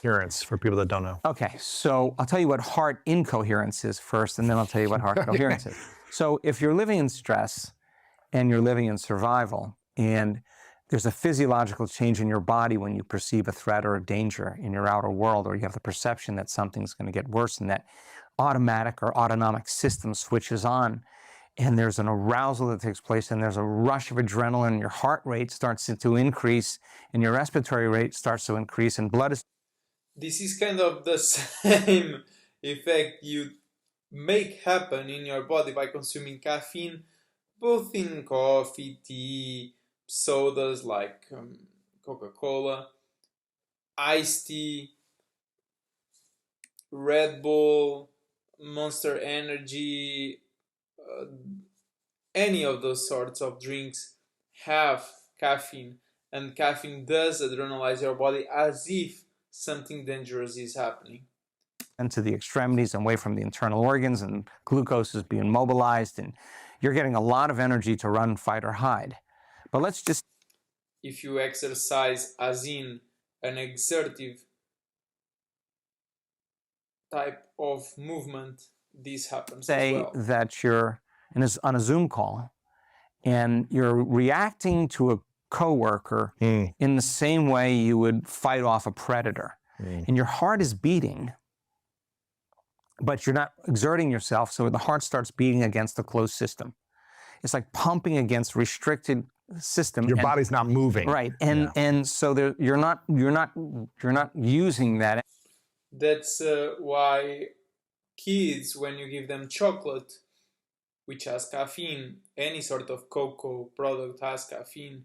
incoherence for people that don't know? Okay, so I'll tell you what heart incoherence is first, and then I'll tell you what heart coherence is. So if you're living in stress and you're living in survival, and there's a physiological change in your body when you perceive a threat or a danger in your outer world, or you have the perception that something's going to get worse, and that automatic or autonomic system switches on, and there's an arousal that takes place, and there's a rush of adrenaline, your heart rate starts to increase, and your respiratory rate starts to increase, and blood is... This is kind of the same effect you make happen in your body by consuming caffeine, both in coffee, tea, sodas like Coca-Cola, iced tea, Red Bull, Monster Energy, any of those sorts of drinks have caffeine, and caffeine does adrenalize your body as if something dangerous is happening. And to the extremities and away from the internal organs, and glucose is being mobilized, and you're getting a lot of energy to run, fight, or hide. But let's just... If you exercise as in an exertive type of movement, this happens as well. Say that you're on a Zoom call and you're reacting to a coworker in the same way you would fight off a predator. And your heart is beating, but you're not exerting yourself, so the heart starts beating against the closed system. It's like pumping against restricted system. Your body's not moving. Right, and so you're not using that. That's why kids, when you give them chocolate, which has caffeine, any sort of cocoa product has caffeine,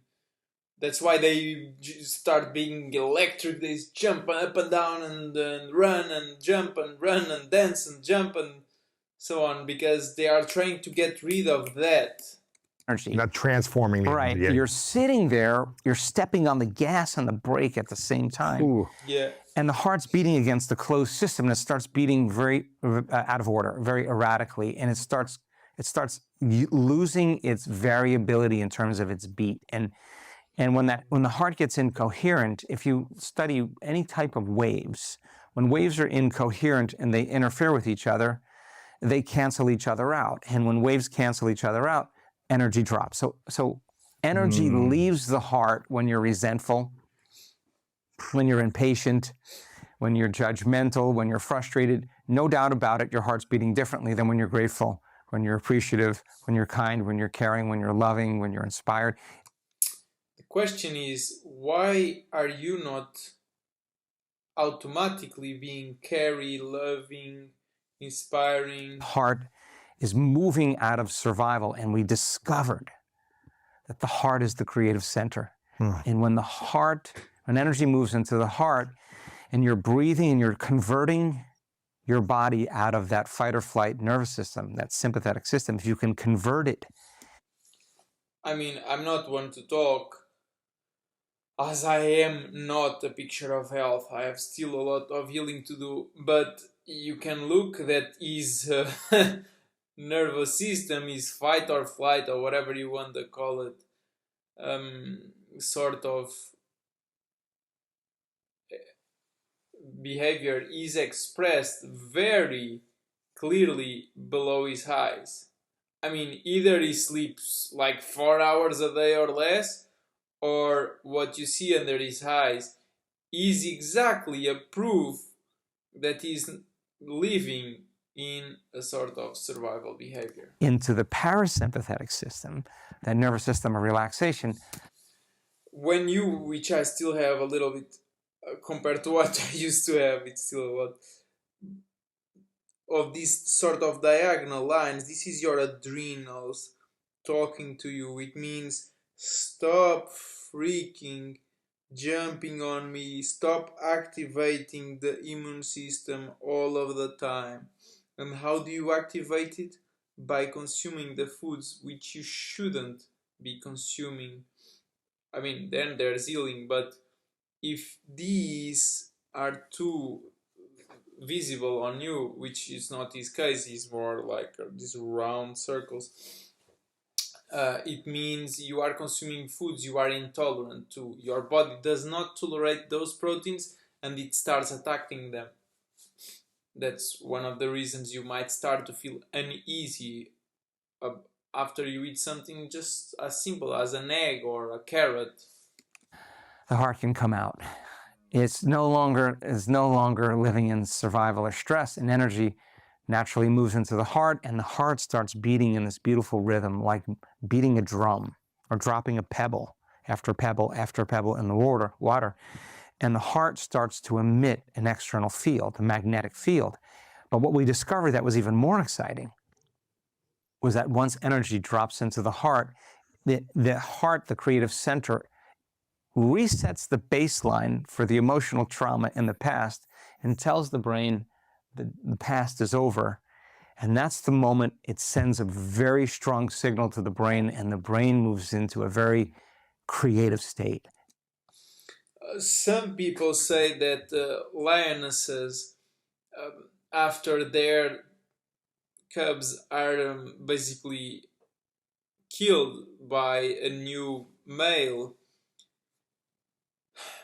that's why they start being electric. They jump up and down and run and jump and run and dance and jump and so on, because they are trying to get rid of that energy. Not transforming the right. energy. You're sitting there, you're stepping on the gas and the brake at the same time. Ooh. Yeah. And the heart's beating against the closed system, and it starts beating very out of order, very erratically, and it starts losing its variability in terms of its beat. And when the heart gets incoherent, if you study any type of waves, when waves are incoherent and they interfere with each other, they cancel each other out. And when waves cancel each other out, energy drops. So energy leaves the heart when you're resentful, when you're impatient, when you're judgmental, when you're frustrated. No doubt about it, your heart's beating differently than when you're grateful, when you're appreciative, when you're kind, when you're caring, when you're loving, when you're inspired. The question is, why are you not automatically being caring, loving, inspiring? The heart is moving out of survival, and we discovered that the heart is the creative center. And when energy moves into the heart, and you're breathing and you're converting your body out of that fight or flight nervous system, that sympathetic system, if you can convert it. I mean, I'm not one to talk, as I am not a picture of health. I have still a lot of healing to do, but you can look that his nervous system is fight or flight, or whatever you want to call it, sort of behavior is expressed very clearly below his highs. I mean, either he sleeps like 4 hours a day or less, or what you see under his highs is exactly a proof that he's living in a sort of survival behavior. Into the parasympathetic system, that nervous system of relaxation. When which I still have a little bit, compared to what I used to have, it's still a lot of these sort of diagonal lines. This is your adrenals talking to you. It means stop freaking jumping on me, stop activating the immune system all of the time. And how do you activate it? By consuming the foods which you shouldn't be consuming. I mean, then there's healing, but if these are too visible on you, which is not his case, he's more like these round circles, it means you are consuming foods you are intolerant to. Your body does not tolerate those proteins, and it starts attacking them. That's one of the reasons you might start to feel uneasy after you eat something just as simple as an egg or a carrot. The heart can come out. It's no longer living in survival or stress, and energy naturally moves into the heart, and the heart starts beating in this beautiful rhythm, like beating a drum or dropping a pebble after pebble after pebble in the water. And the heart starts to emit an external field, a magnetic field. But what we discovered that was even more exciting was that once energy drops into the heart, the heart, the creative center, resets the baseline for the emotional trauma in the past and tells the brain that the past is over. And that's the moment it sends a very strong signal to the brain, and the brain moves into a very creative state. Some people say that lionesses, after their cubs are basically killed by a new male,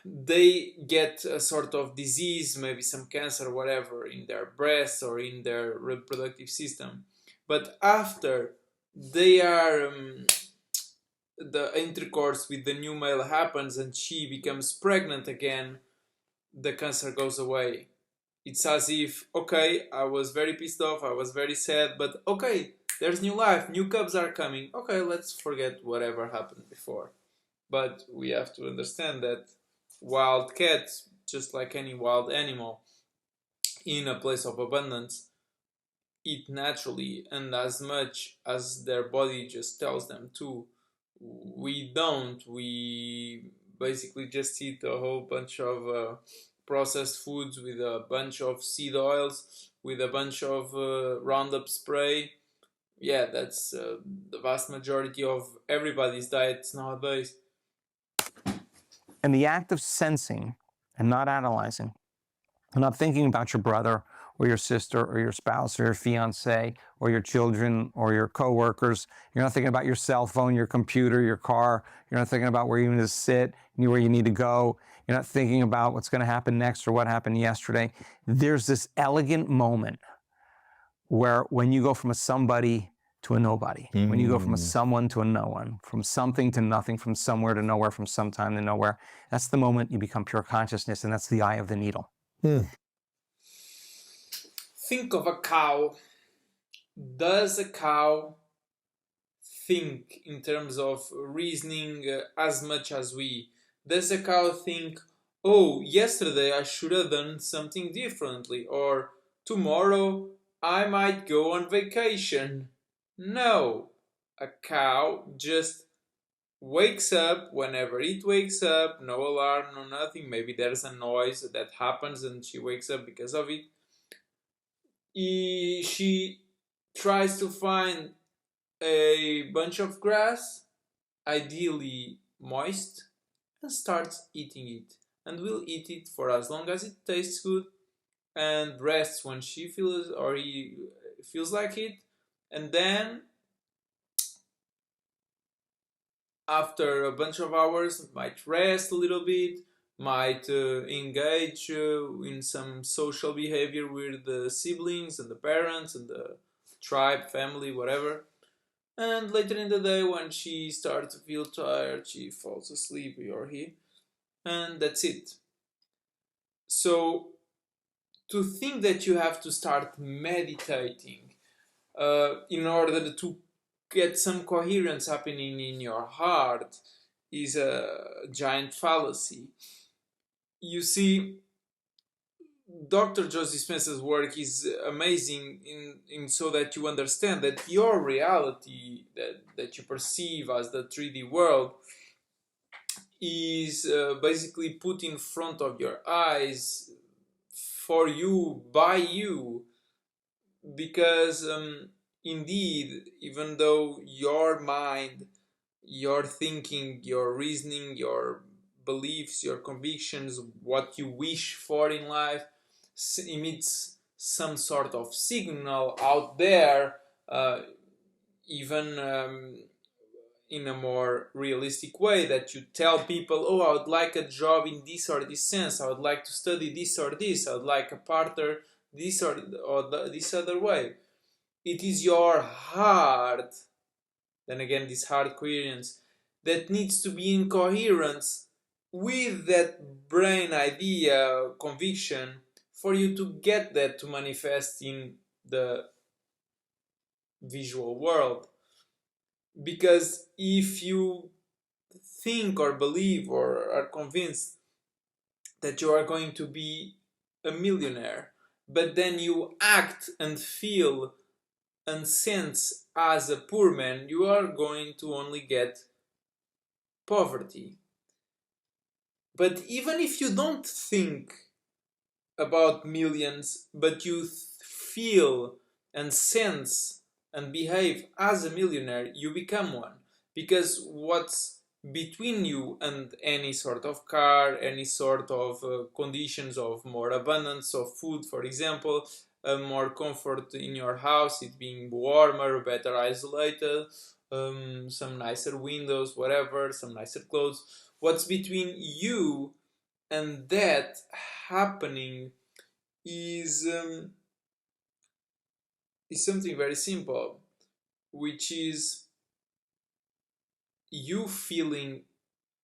they get a sort of disease, maybe some cancer, whatever, in their breast or in their reproductive system. But after they are the intercourse with the new male happens and she becomes pregnant again, the cancer goes away. It's as if, okay, I was very pissed off, I was very sad, but okay, there's new life, new cubs are coming. Okay, let's forget whatever happened before. But we have to understand that wild cats, just like any wild animal, in a place of abundance, eat naturally and as much as their body just tells them to. We don't. We basically just eat a whole bunch of processed foods with a bunch of seed oils, with a bunch of Roundup spray. Yeah, that's the vast majority of everybody's diets nowadays. And the act of sensing and not analyzing, and not thinking about your brother or your sister or your spouse or your fiance or your children or your coworkers. You're not thinking about your cell phone, your computer, your car. You're not thinking about where you need to sit, where you need to go. You're not thinking about what's going to happen next or what happened yesterday. There's this elegant moment where when you go from a somebody to a nobody, when you go from a someone to a no one, from something to nothing, from somewhere to nowhere, from sometime to nowhere, that's the moment you become pure consciousness, and that's the eye of the needle. Think of a cow. Does a cow think in terms of reasoning as much as we? Does a cow think, oh, yesterday I should have done something differently, or tomorrow I might go on vacation? No. A cow just wakes up whenever it wakes up, no alarm, no nothing. Maybe there's a noise that happens and she wakes up because of it. She tries to find a bunch of grass, ideally moist, and starts eating it. And will eat it for as long as it tastes good, and rests when she feels or he feels like it. And then, after a bunch of hours, might rest a little bit, might engage in some social behavior with the siblings and the parents and the tribe, family, whatever. And later in the day, when she starts to feel tired, she falls asleep, or he, and that's it. So, to think that you have to start meditating in order to get some coherence happening in your heart is a giant fallacy. You see, Dr. Joe Dispenza's work is amazing in so that you understand that your reality that you perceive as the 3D world is basically put in front of your eyes for you, by you, because indeed, even though your mind, your thinking, your reasoning, your beliefs, your convictions, what you wish for in life emits some sort of signal out there, even in a more realistic way, that you tell people, oh, I would like a job in this or this sense, I would like to study this or this, I would like a partner this or this other way. It is your heart, then again this heart coherence, that needs to be in coherence with that brain idea, conviction, for you to get that to manifest in the visual world. Because if you think or believe or are convinced that you are going to be a millionaire, but then you act and feel and sense as a poor man, you are going to only get poverty. But even if you don't think about millions, but you feel and sense and behave as a millionaire, you become one. Because what's between you and any sort of car, any sort of conditions of more abundance of food, for example, more comfort in your house, it being warmer, better isolated, some nicer windows, whatever, some nicer clothes. What's between you and that happening is something very simple, which is you feeling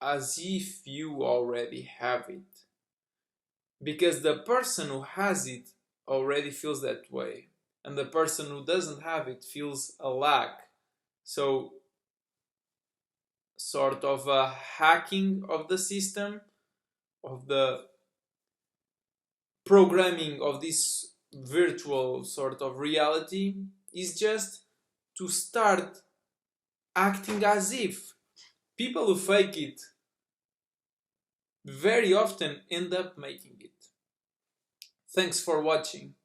as if you already have it. Because the person who has it already feels that way, and the person who doesn't have it feels a lack. So, sort of a hacking of the system, of the programming of this virtual sort of reality, is just to start acting as if. People who fake it very often end up making it. Thanks for watching.